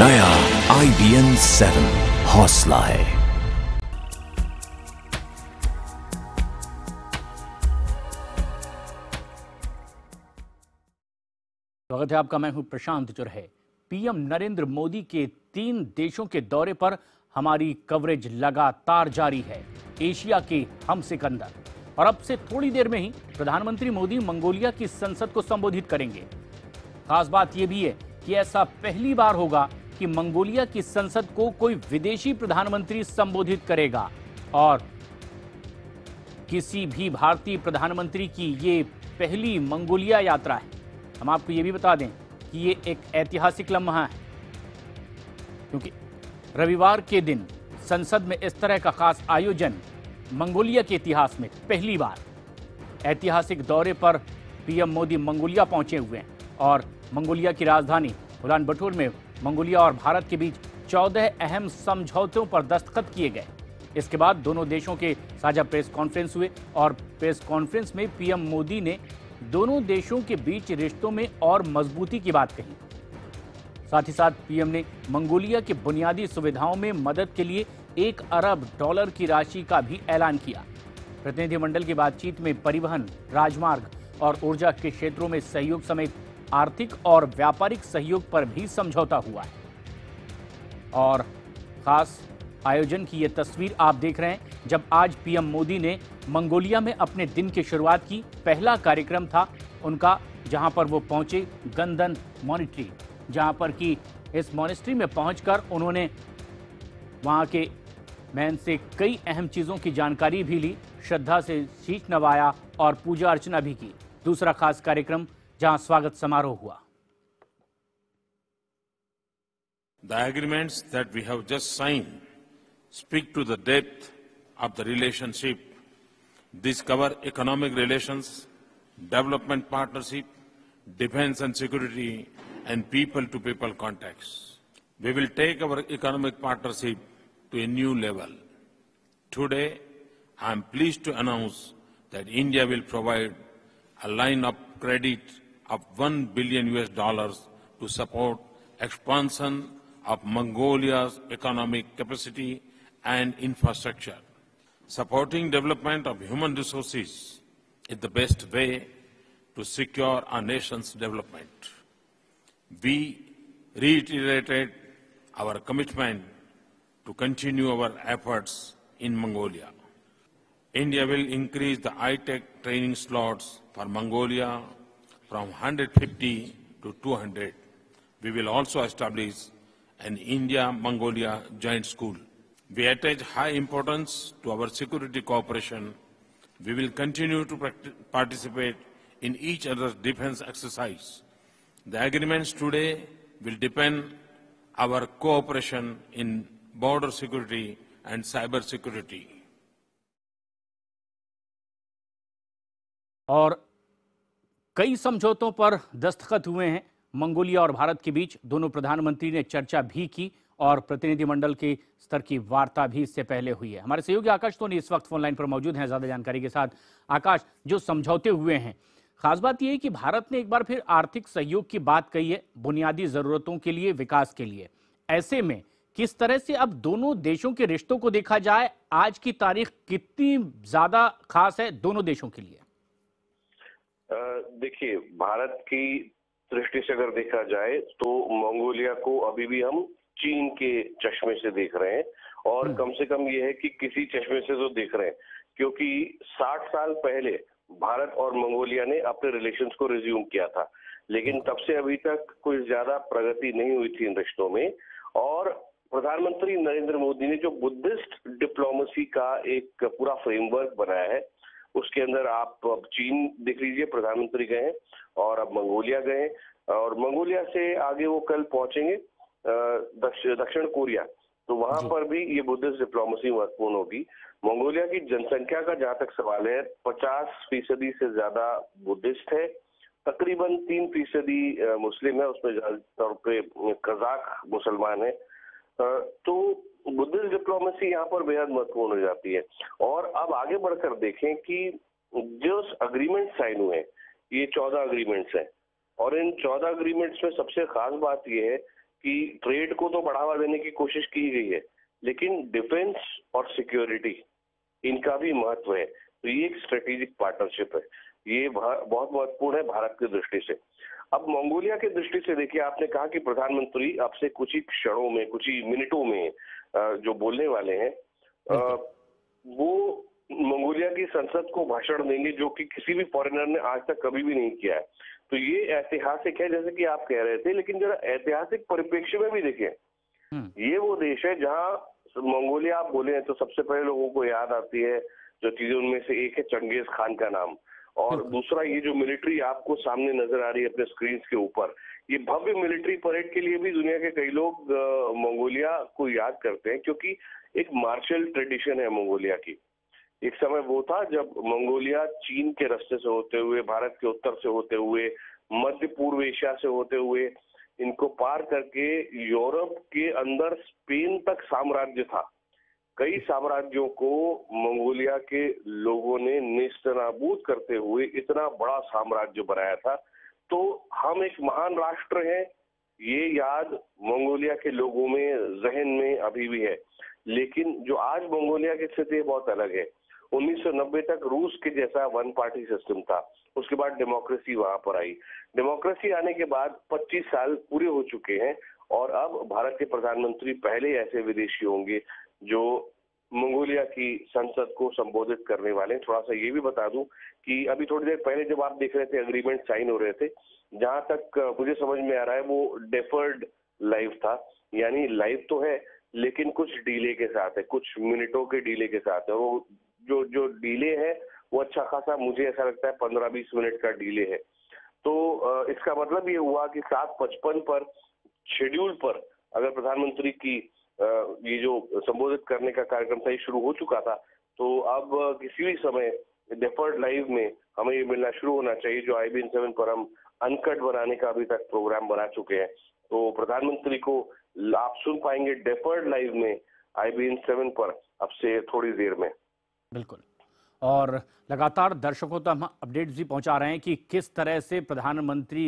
नया IBN 7 हौसला है। स्वागत है आपका, मैं हूं प्रशांत चुरहे। पीएम नरेंद्र मोदी के 3 देशों के दौरे पर हमारी कवरेज लगातार जारी है। एशिया के हम सिकंदर, और अब से थोड़ी देर में ही प्रधानमंत्री मोदी मंगोलिया की संसद को संबोधित करेंगे। खास बात यह भी है कि ऐसा पहली बार होगा कि मंगोलिया की संसद को कोई विदेशी प्रधानमंत्री संबोधित करेगा, और किसी भी भारतीय प्रधानमंत्री की ये पहली मंगोलिया यात्रा है। हम आपको ये भी बता दें कि ये एक ऐतिहासिक लम्हा है, क्योंकि रविवार के दिन संसद में इस तरह का खास आयोजन मंगोलिया के इतिहास में पहली बार। ऐतिहासिक दौरे पर पीएम मोदी मंगोलिया पहुंचे हुए हैं, और मंगोलिया की राजधानी उलान बटोर में मंगोलिया और भारत के बीच 14 अहम समझौतों पर दस्तखत किए गए। इसके बाद दोनों देशों के साझा प्रेस कॉन्फ्रेंस हुए, और प्रेस कॉन्फ्रेंस में पीएम मोदी ने दोनों देशों के बीच रिश्तों में और मजबूती की बात कही। साथ ही साथ पीएम ने मंगोलिया के बुनियादी सुविधाओं में मदद के लिए $1 अरब की राशि का भी ऐलान किया। प्रतिनिधिमंडल की बातचीत में परिवहन, राजमार्ग और ऊर्जा के क्षेत्रों में सहयोग समेत आर्थिक और व्यापारिक सहयोग पर भी समझौता हुआ है। और खास आयोजन की ये तस्वीर आप देख रहे हैं, जब आज पीएम मोदी ने मंगोलिया में अपने दिन की शुरुआत की। पहला कार्यक्रम था उनका, जहां पर वो पहुंचे गंदन मॉनेस्ट्री, जहां पर कि इस मॉनेस्ट्री में पहुंचकर उन्होंने वहां के मैन से कई अहम चीज़ों की जानकारी भी ली, श्रद्धा से शीश नवाया और पूजा अर्चना भी की। दूसरा खास कार्यक्रम जहां स्वागत समारोह हुआ। The agreements that we have just signed speak to the depth of the relationship. These cover economic relations, development partnership, defense and security, and people-to-people contacts. We will take our economic partnership to a new level. Today, I am pleased to announce that India will provide a line of credit of $1 billion to support expansion of Mongolia's economic capacity and infrastructure. Supporting development of human resources is the best way to secure our nation's development. We reiterated our commitment to continue our efforts in Mongolia. India will increase the high-tech training slots for Mongolia from 150 to 200. We will also establish an India-Mongolia joint school. We attach high importance to our security cooperation. We will continue to participate in each other's defense exercise. The agreements today will depend our cooperation in border security and cyber security. और कई समझौतों पर दस्तखत हुए हैं Mongolia और भारत के बीच। दोनों प्रधानमंत्री ने चर्चा भी की, और प्रतिनिधिमंडल के स्तर की वार्ता भी इससे पहले हुई है। हमारे सहयोगी आकाश तो इस वक्त फोन लाइन पर मौजूद हैं ज्यादा जानकारी के साथ। आकाश, जो समझौते हुए हैं, खास बात यह है कि भारत ने एक बार फिर आर्थिक सहयोग की बात कही है, बुनियादी जरूरतों के लिए, विकास के लिए। ऐसे में किस तरह से अब दोनों देशों के रिश्तों को देखा जाए, आज की तारीख कितनी ज्यादा खास है दोनों देशों के लिए? देखिए, भारत की दृष्टि से अगर देखा जाए तो मंगोलिया को अभी भी हम चीन के चश्मे से देख रहे हैं, और कम से कम ये है कि किसी चश्मे से तो देख रहे हैं, क्योंकि 60 साल पहले भारत और मंगोलिया ने अपने रिलेशंस को रिज्यूम किया था, लेकिन तब से अभी तक कोई ज्यादा प्रगति नहीं हुई थी इन रिश्तों में। और प्रधानमंत्री नरेंद्र मोदी ने जो बुद्धिस्ट डिप्लोमेसी का एक पूरा फ्रेमवर्क बनाया है, उसके अंदर आप अब चीन देख लीजिए, प्रधानमंत्री गए हैं, और अब मंगोलिया गए हैं, और मंगोलिया से आगे वो कल पहुंचेंगे दक्षिण कोरिया, तो वहां पर भी ये बुद्धिस्ट डिप्लोमेसी महत्वपूर्ण होगी। मंगोलिया की जनसंख्या का जहां तक सवाल है, 50% से ज्यादा बुद्धिस्ट है, तकरीबन 3% मुस्लिम है, उसमें ज्यादातर पे कजाक मुसलमान है। तो बुद्धिस्ट डिप्लोमेसी यहाँ पर बेहद महत्वपूर्ण हो जाती है। और अब आगे बढ़कर देखें कि जो अग्रीमेंट साइन हुए हैं, ये 14 अग्रीमेंट्स हैं, और इन 14 अग्रीमेंट्स में सबसे खास बात यह है कि ट्रेड को तो बढ़ावा देने की कोशिश की गई है, लेकिन डिफेंस और सिक्योरिटी इनका भी महत्व है। तो ये एक स्ट्रेटेजिक पार्टनरशिप है, ये बहुत महत्वपूर्ण है भारत की दृष्टि से। अब मंगोलिया की दृष्टि से देखिए, आपने कहा कि प्रधानमंत्री अब से कुछ ही क्षणों में, कुछ ही मिनटों में जो बोलने वाले हैं, वो मंगोलिया की संसद को भाषण देंगे, जो कि किसी भी फॉरेनर ने आज तक कभी भी नहीं किया है। तो ये ऐतिहासिक है, जैसे कि आप कह रहे थे, लेकिन जरा ऐतिहासिक परिप्रेक्ष्य में भी देखें, ये वो देश है जहां मंगोलिया आप बोले हैं तो सबसे पहले लोगों को याद आती है जो चीजें, उनमें से एक है चंगेज खान का नाम, और दूसरा ये जो मिलिट्री आपको सामने नजर आ रही है अपने स्क्रीन के ऊपर, ये भव्य मिलिट्री परेड के लिए भी दुनिया के कई लोग मंगोलिया को याद करते हैं, क्योंकि एक मार्शल ट्रेडिशन है मंगोलिया की। एक समय वो था जब मंगोलिया चीन के रास्ते से होते हुए, भारत के उत्तर से होते हुए, मध्य पूर्व एशिया से होते हुए, इनको पार करके यूरोप के अंदर स्पेन तक साम्राज्य था। कई साम्राज्यों को मंगोलिया के लोगों ने नेस्तनाबूद करते हुए इतना बड़ा साम्राज्य बनाया था। तो हम एक महान राष्ट्र हैं, ये याद मंगोलिया के लोगों में, जहन में अभी भी है। लेकिन जो आज मंगोलिया की स्थिति है बहुत अलग है। 1990 तक रूस के जैसा वन पार्टी सिस्टम था, उसके बाद डेमोक्रेसी वहां पर आई। डेमोक्रेसी आने के बाद 25 साल पूरे हो चुके हैं, और अब भारत के प्रधानमंत्री पहले ऐसे विदेशी होंगे जो मंगोलिया की संसद को संबोधित करने वाले हैं। थोड़ा सा ये भी बता दूं कि अभी थोड़ी देर पहले जब आप देख रहे थे एग्रीमेंट साइन हो रहे थे, जहां तक मुझे समझ में आ रहा है वो डेफर्ड लाइव था, यानी लाइव तो है लेकिन कुछ डिले के साथ है, कुछ मिनटों के डिले के साथ है। वो जो डिले है वो अच्छा खासा, मुझे ऐसा लगता है 15-20 मिनट का डिले है। तो इसका मतलब ये हुआ कि 7:55 पर शेड्यूल पर अगर प्रधानमंत्री की ये जो संबोधित करने का कार्यक्रम था ये शुरू हो चुका था, तो अब किसी भी समय डेफर्ड लाइव में हमें ये मिलना शुरू होना चाहिए, जो IBN 7 पर हम अनकट बनाने का अभी तक प्रोग्राम बना चुके हैं। तो प्रधानमंत्री को आप सुन पाएंगे डेफर्ड लाइव में IBN 7 पर अब से थोड़ी देर में। बिल्कुल, और लगातार दर्शकों तक हम अपडेट्स भी पहुंचा रहे हैं कि किस तरह से प्रधानमंत्री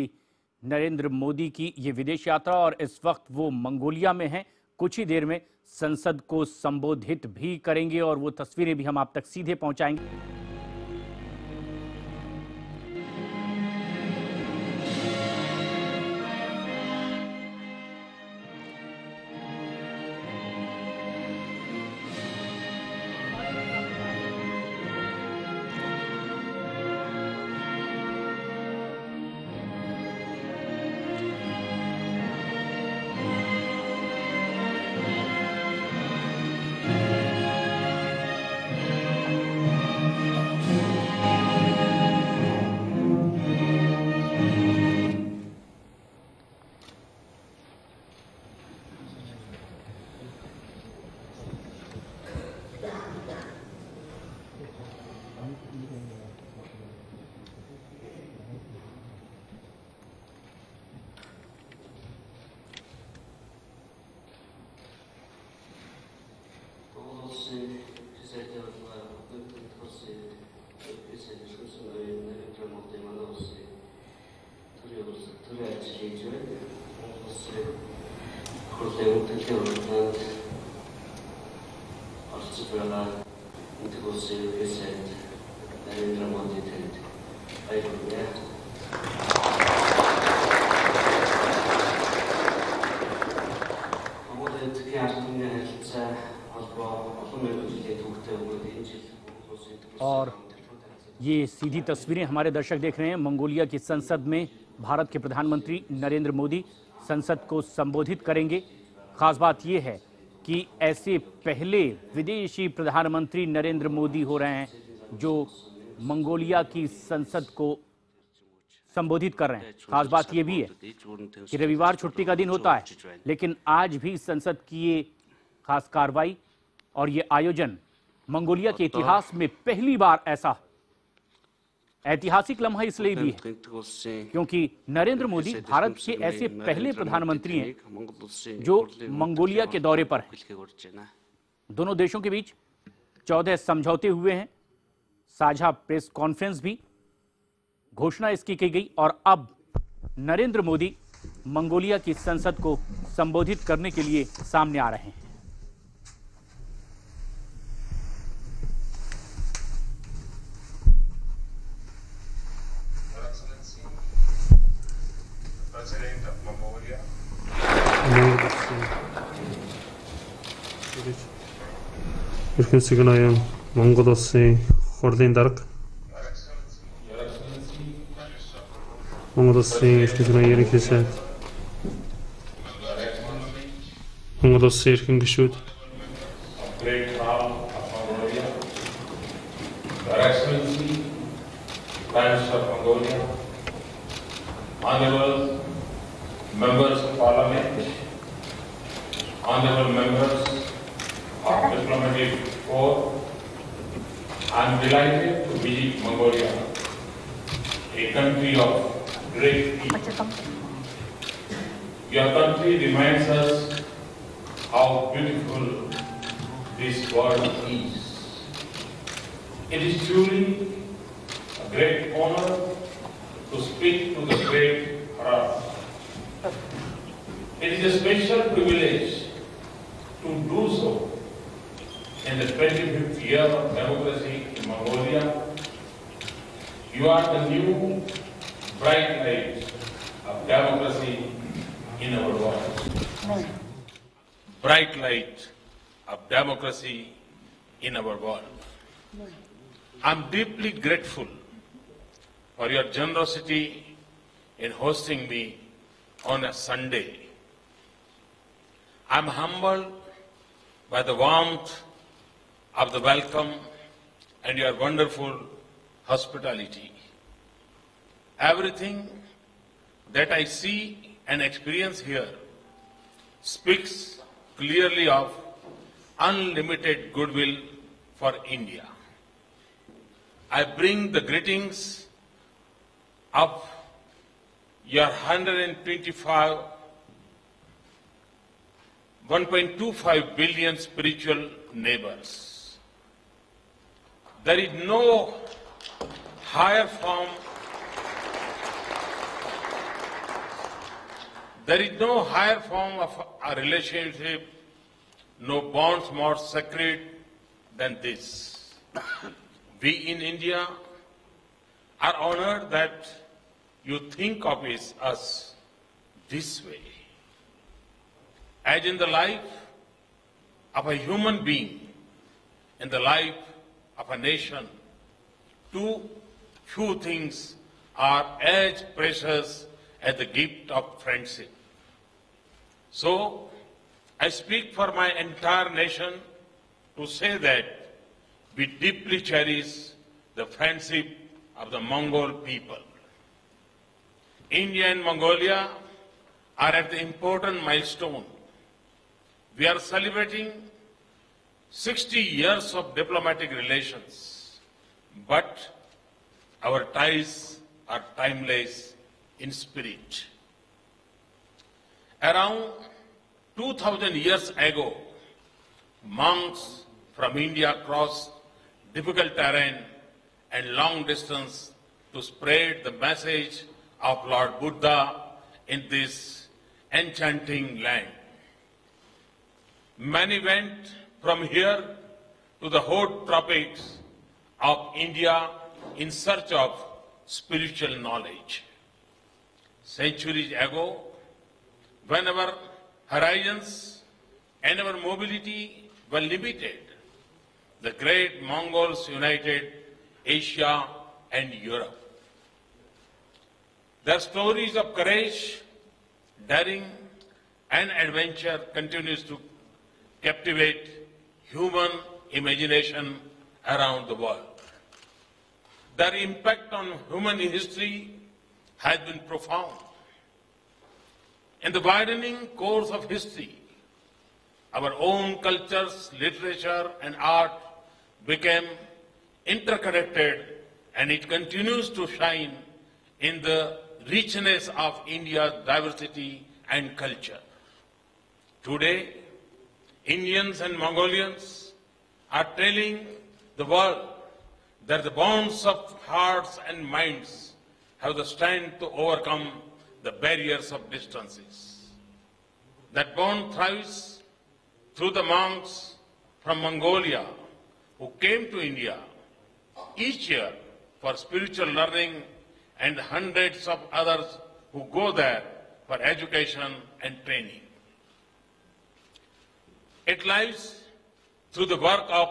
नरेंद्र मोदी की ये विदेश यात्रा, और इस वक्त वो मंगोलिया में हैं, कुछ ही देर में संसद को संबोधित भी करेंगे, और वो तस्वीरें भी हम आप तक सीधे पहुंचाएंगे। और ये सीधी तस्वीरें हमारे दर्शक देख रहे हैं मंगोलिया की संसद में भारत के प्रधानमंत्री नरेंद्र मोदी संसद को संबोधित करेंगे। खास बात यह है कि ऐसे पहले विदेशी प्रधानमंत्री नरेंद्र मोदी हो रहे हैं जो मंगोलिया की संसद को संबोधित कर रहे हैं। खास बात यह भी है कि रविवार छुट्टी का दिन होता है, लेकिन आज भी संसद की ये खास कार्रवाई और ये आयोजन मंगोलिया के इतिहास में पहली बार ऐसा ऐतिहासिक लम्हा इसलिए भी है क्योंकि नरेंद्र मोदी भारत के ऐसे पहले प्रधानमंत्री हैं जो मंगोलिया के दौरे पर हैं। दोनों देशों के बीच 14 समझौते हुए हैं, साझा प्रेस कॉन्फ्रेंस भी, घोषणा इसकी की गई, और अब नरेंद्र मोदी मंगोलिया की संसद को संबोधित करने के लिए सामने आ रहे हैं। President of Mongolia. Эрхэм Сигнаян Монгол улсын хурлын дарга Монгол улсын эрхэм сигнаян ерөнхий сайд Монгол улсын эрхэм гишүүд Great Khan of Mongolia. Your Excellency, Prime Minister of Mongolia. Honorable Members of Parliament. Honorable Members of Diplomatic Corps. I am delighted to visit Mongolia, a country of great people. Your country reminds us how beautiful this world is. It is truly a great honor to speak to the great Bharat. It is a special privilege to do so in the 25th year of democracy in Mongolia. You are the new bright light of democracy in our world. Bright light of democracy in our world. I'm deeply grateful for your generosity in hosting me on a Sunday. I'm humbled by the warmth of the welcome and your wonderful hospitality. Everything that I see and experience here speaks clearly of unlimited goodwill for India. I bring the greetings of your 1.25 billion spiritual neighbors. There is no higher form of a relationship, no bonds more sacred than this. We in India are honored that you think of us this way. As in the life of a human being, in the life of a nation, too few things are as precious as the gift of friendship. So, I speak for my entire nation to say that we deeply cherish the friendship of the Mongol people. India and Mongolia are at the important milestone. We are celebrating 60 years of diplomatic relations, but our ties are timeless in spirit. Around 2000 years ago, monks from India crossed difficult terrain and long distance to spread the message of Lord Buddha in this enchanting land. Many went from here to the hot tropics of India in search of spiritual knowledge. Centuries ago, when our horizons and our mobility were limited, the great Mongols united Asia and Europe. Their stories of courage, daring, and adventure continues to captivate human imagination around the world. Their impact on human history has been profound. In the widening course of history, our own cultures, literature, and art became interconnected, and it continues to shine in the richness of India's diversity and culture. Today, Indians and Mongolians are telling the world that the bonds of hearts and minds have the strength to overcome the barriers of distances. That bond thrives through the monks from Mongolia who came to India each year for spiritual learning and hundreds of others who go there for education and training. It lies through the work of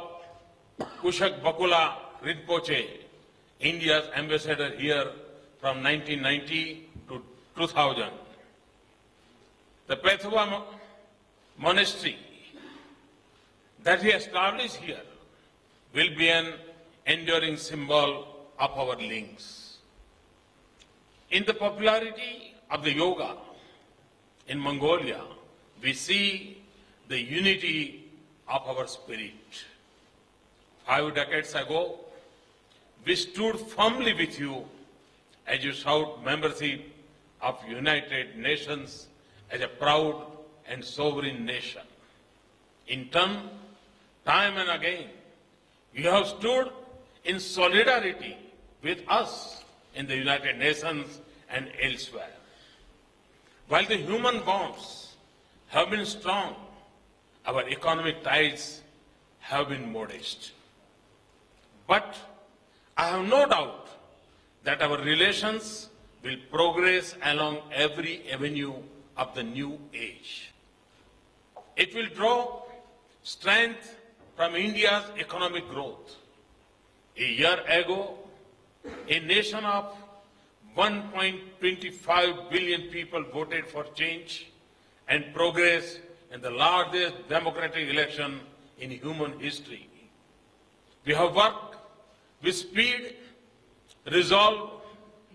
Kushak Bakula Rinpoche, India's ambassador here from 1990 to 2000. The Pethua monastery that he established here will be an enduring symbol of our links. In the popularity of the yoga in Mongolia, we see the unity of our spirit. 5 decades ago, we stood firmly with you as you sought membership of United Nations as a proud and sovereign nation. In turn, time and again, you have stood in solidarity with us in the United Nations and elsewhere. While the human bonds have been strong, our economic ties have been modest. But I have no doubt that our relations will progress along every avenue of the new age. It will draw strength from India's economic growth. A year ago, a nation of 1.25 billion people voted for change and progress in the largest democratic election in human history. We have worked with speed, resolve,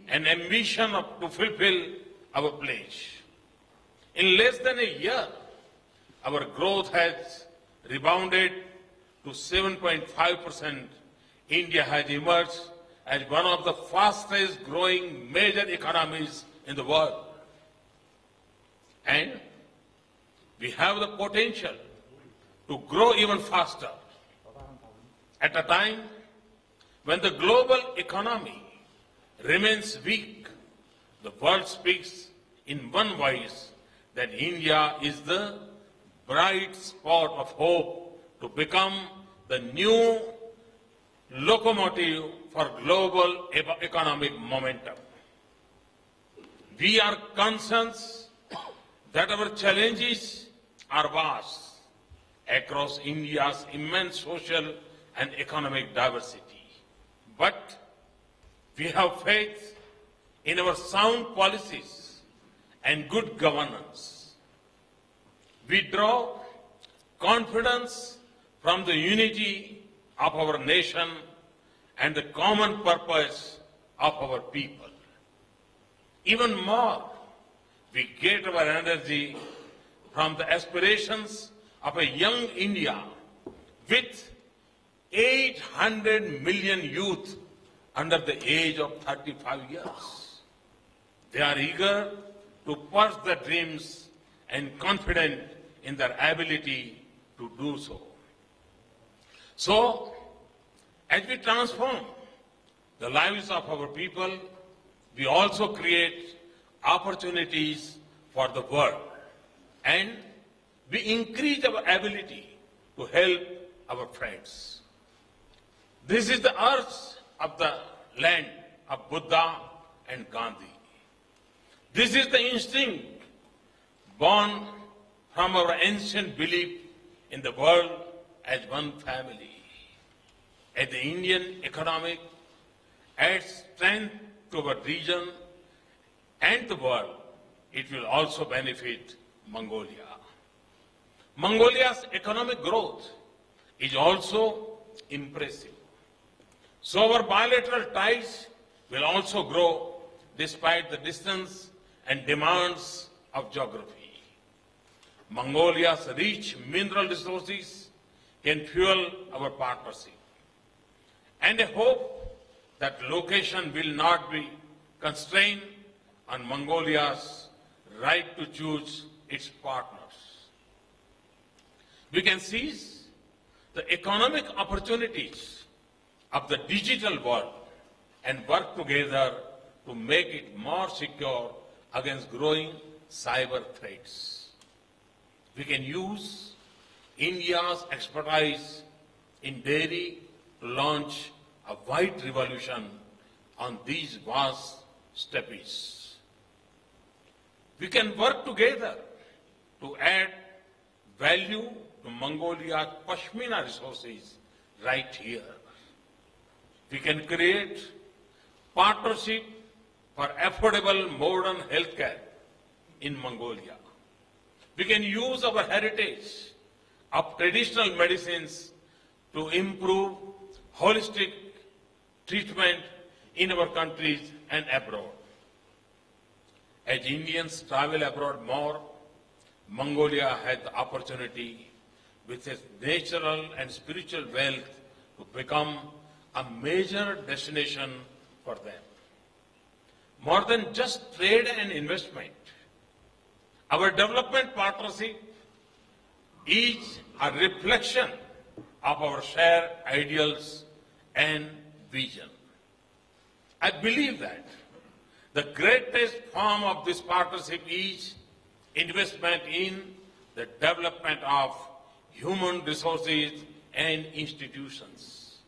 and ambition to fulfill our pledge. In less than a year, our growth has rebounded to 7.5%. India has emerged as one of the fastest growing major economies in the world. And we have the potential to grow even faster. At a time when the global economy remains weak, the world speaks in one voice that India is the bright spot of hope to become the new locomotive for global economic momentum. We are conscious that our challenges are vast across India's immense social and economic diversity. But we have faith in our sound policies and good governance. We draw confidence from the unity of our nation and the common purpose of our people. Even more, we get our energy from the aspirations of a young India with 800 million youth under the age of 35 years. They are eager to pursue their dreams and confident in their ability to do so. So, as we transform the lives of our people, we also create opportunities for the world, and we increase our ability to help our friends. This is the earth of the land of Buddha and Gandhi. This is the instinct born from our ancient belief in the world as one family. As the Indian economic adds strength to our region and the world, it will also benefit Mongolia. Mongolia's economic growth is also impressive. So our bilateral ties will also grow despite the distance and demands of geography. Mongolia's rich mineral resources can fuel our partnership. And I hope that location will not be constrained on Mongolia's right to choose its partners. We can seize the economic opportunities of the digital world and work together to make it more secure against growing cyber threats. We can use India's expertise in dairy to launch a white revolution on these vast steppes. We can work together to add value to Mongolia's Pashmina resources right here. We can create partnership for affordable modern healthcare in Mongolia. We can use our heritage of traditional medicines to improve holistic treatment in our countries and abroad. As Indians travel abroad more, Mongolia has the opportunity with its natural and spiritual wealth to become a major destination for them. More than just trade and investment, our development partnership is a reflection of our shared ideals and vision. I believe that the greatest form of this partnership is investment in the development of human resources and institutions.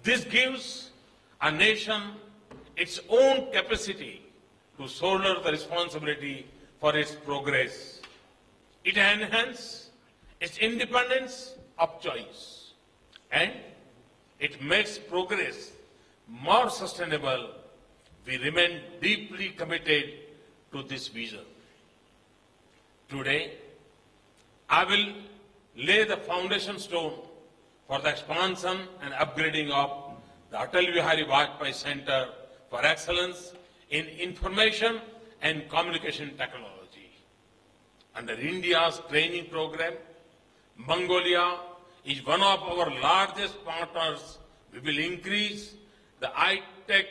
This gives a nation its own capacity to shoulder the responsibility for its progress. It enhances its independence of choice, and it makes progress more sustainable. We remain deeply committed to this vision. Today, I will lay the foundation stone for the expansion and upgrading of the Atal Bihari Vajpayee Center for Excellence in Information and Communication Technology. Under India's training program, Mongolia is one of our largest partners. We will increase the high-tech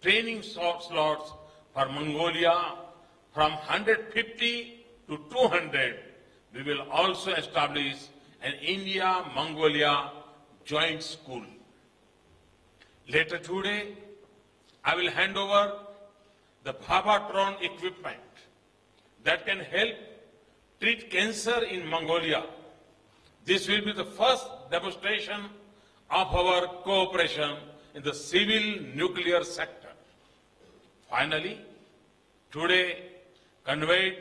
training slots for Mongolia from 150 to 200. We will also establish an India-Mongolia joint school. Later today, I will hand over the Bhavatron equipment that can help treat cancer in Mongolia. This will be the first demonstration of our cooperation in the civil nuclear sector. Finally, today conveyed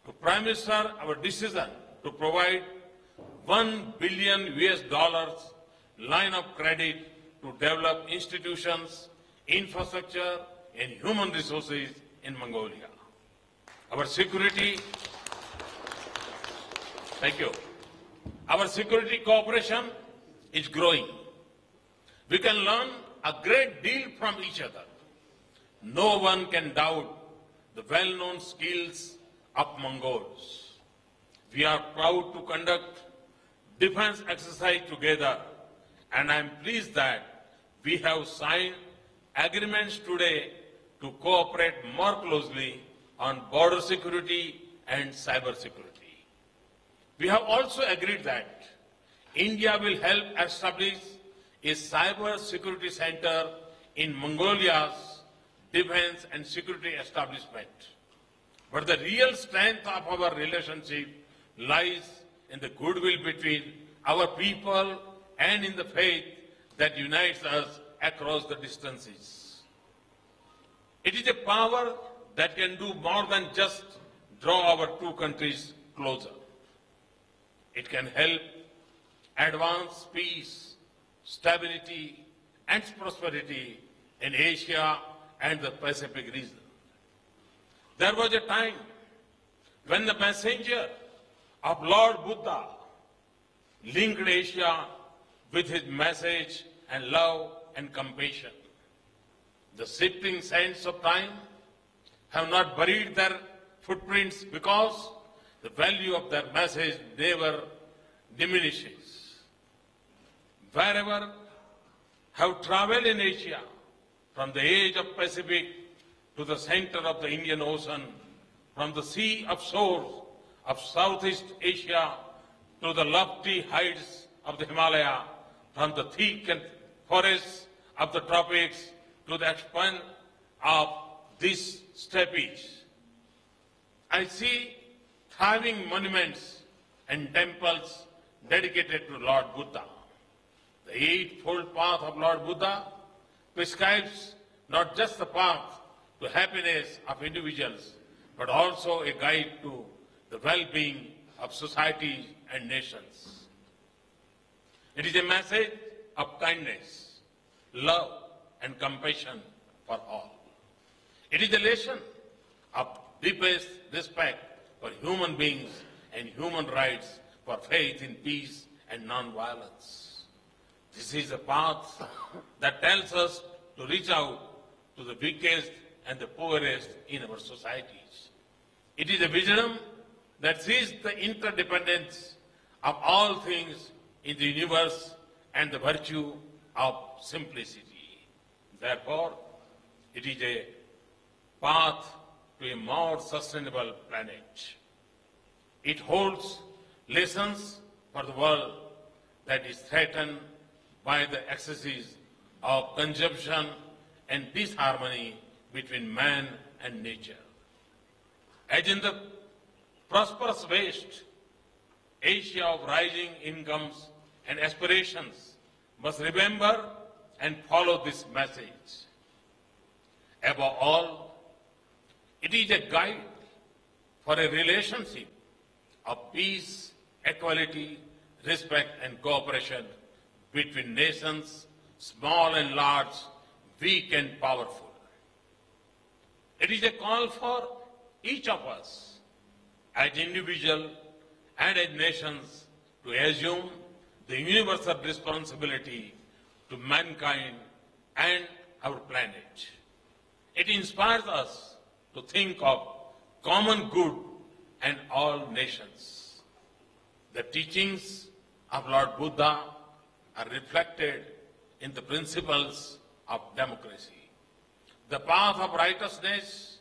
to Prime Minister our decision to provide $1 billion line of credit to develop institutions, infrastructure, and human resources in Mongolia. Our security cooperation is growing. We can learn a great deal from each other. No one can doubt the well-known skills of Mongols. We are proud to conduct defense exercise together, and I am pleased that we have signed agreements today to cooperate more closely on border security and cyber security. We have also agreed that India will help establish a cyber security center in Mongolia's defense and security establishment. But the real strength of our relationship lies in the goodwill between our people and in the faith that unites us across the distances. It is a power that can do more than just draw our two countries closer. It can help advance peace, stability, and prosperity in Asia and the Pacific region. There was a time when the messenger of Lord Buddha linked Asia with his message and love and compassion. The shifting sands of time have not buried their footprints because the value of their message never diminishes. Wherever have traveled in Asia, from the edge of Pacific to the center of the Indian Ocean, from the sea of shores of Southeast Asia to the lofty heights of the Himalaya, from the thick forests of the tropics to the expanse of these steppes, I see thriving monuments and temples dedicated to Lord Buddha. The Eightfold Path of Lord Buddha prescribes not just the path to happiness of individuals, but also a guide to the well-being of societies and nations. It is a message of kindness, love, and compassion for all. It is a lesson of deepest respect for human beings and human rights, for faith in peace and non-violence. This is a path that tells us to reach out to the weakest and the poorest in our societies. It is a wisdom that sees the interdependence of all things in the universe and the virtue of simplicity. Therefore, it is a path to a more sustainable planet. It holds lessons for the world that is threatened by the excesses of consumption and disharmony between man and nature. As in the prosperous West, Asia of rising incomes and aspirations must remember and follow this message. Above all, it is a guide for a relationship of peace, equality, respect, and cooperation between nations, small and large, weak and powerful. It is a call for each of us, as individuals and as nations, to assume the universal responsibility to mankind and our planet. It inspires us to think of common good and all nations. The teachings of Lord Buddha are reflected in the principles of democracy. The path of righteousness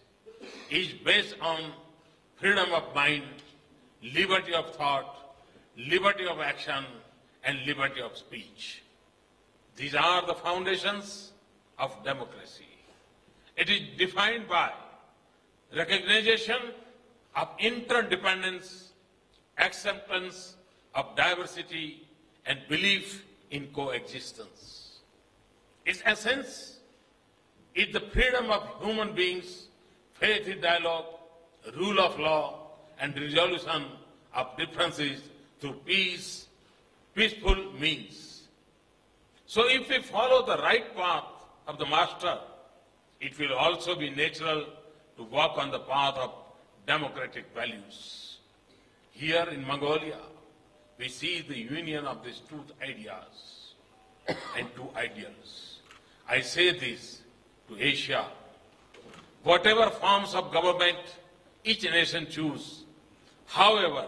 is based on freedom of mind, liberty of thought, liberty of action, and liberty of speech. These are the foundations of democracy. It is defined by recognition of interdependence, acceptance of diversity, and belief in coexistence. Its essence is the freedom of human beings, faith in dialogue, rule of law, and resolution of differences through peaceful means. So if we follow the right path of the Master, it will also be natural to walk on the path of democratic values. Here in Mongolia, we see the union of these two ideas and two ideals. I say this to Asia. Whatever forms of government each nation choose, however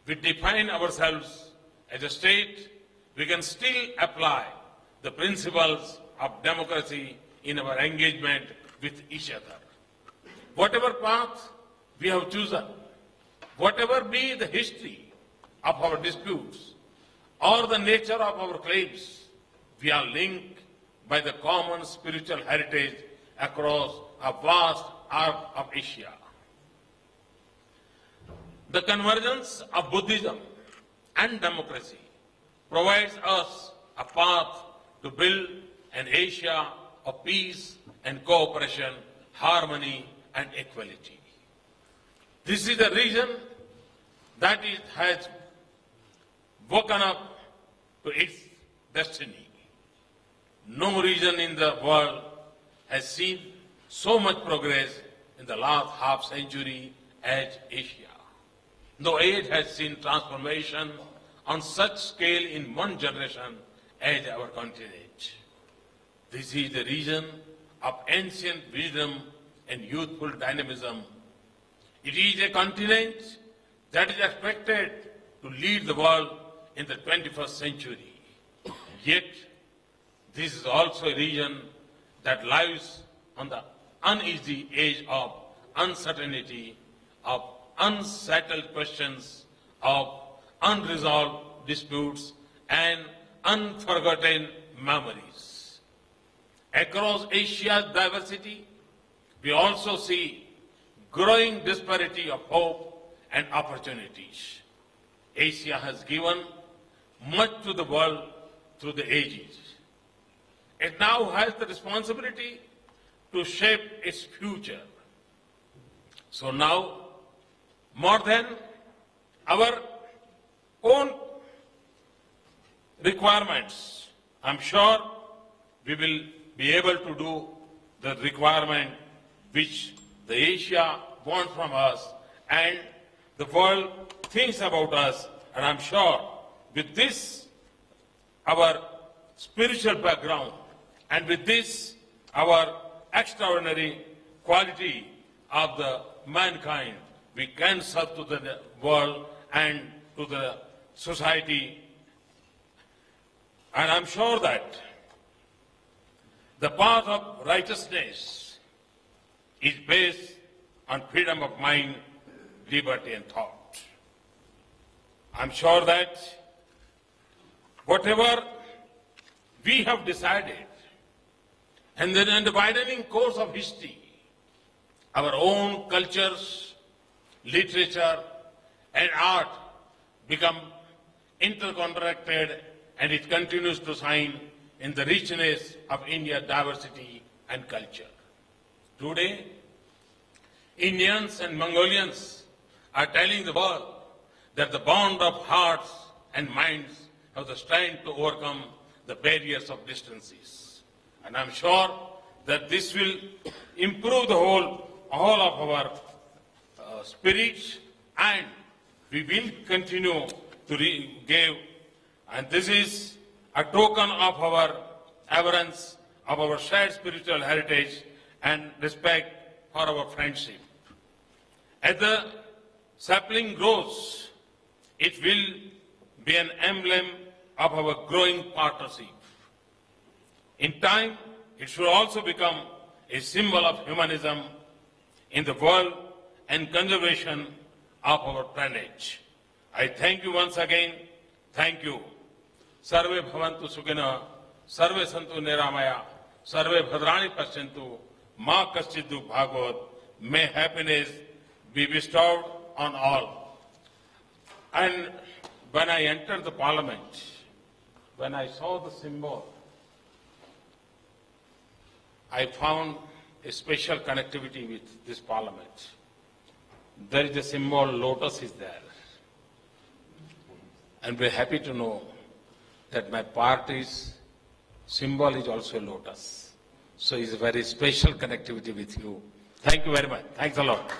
we define ourselves as a state, we can still apply the principles of democracy in our engagement with each other. Whatever path we have chosen, whatever be the history of our disputes or the nature of our claims, we are linked by the common spiritual heritage across a vast arc of Asia. The convergence of Buddhism and democracy provides us a path to build an Asia of peace and cooperation, harmony and equality. This is the reason that it has woken up to its destiny. No region in the world has seen so much progress in the last half century as Asia. No age has seen transformation on such scale in one generation as our continent. This is the region of ancient wisdom and youthful dynamism. It is a continent that is expected to lead the world in the 21st century. Yet, this is also a region that lies on the uneasy edge of uncertainty, of unsettled questions, of unresolved disputes, and unforgotten memories. Across Asia's diversity, we also see growing disparity of hope and opportunities. Asia has given much to the world through the ages. It now has the responsibility to shape its future. So now, more than our own requirements, I'm sure we will be able to do the requirement which the Asia wants from us and the world thinks about us. And I'm sure with this, our spiritual background, and with this, our extraordinary quality of the mankind, we can serve to the world and to the society. And I'm sure that the path of righteousness is based on freedom of mind, liberty and thought. I'm sure that whatever we have decided, and then in the widening course of history, our own cultures, literature and art become interconnected, and it continues to shine in the richness of India's diversity and culture. Today, Indians and Mongolians are telling the world that the bond of hearts and minds have the strength to overcome the barriers of distances. And I'm sure that this will improve the all of our spirit, and we will continue to give. And this is a token of our reverence, of our shared spiritual heritage and respect for our friendship. As the sapling grows, it will be an emblem of our growing partnership. In time, it should also become a symbol of humanism in the world and conservation of our planet. I thank you once again. Thank you. Sarve bhavantu sukhina, sarve santu niramaya, sarve bhadrani paschantu, ma kaschiddu bhagavad. May happiness be bestowed on all. And when I entered the parliament, when I saw the symbol, I found a special connectivity with this parliament. There is a symbol, lotus is there. And we're happy to know that my party's symbol is also lotus. So it's a very special connectivity with you. Thank you very much. Thanks a lot.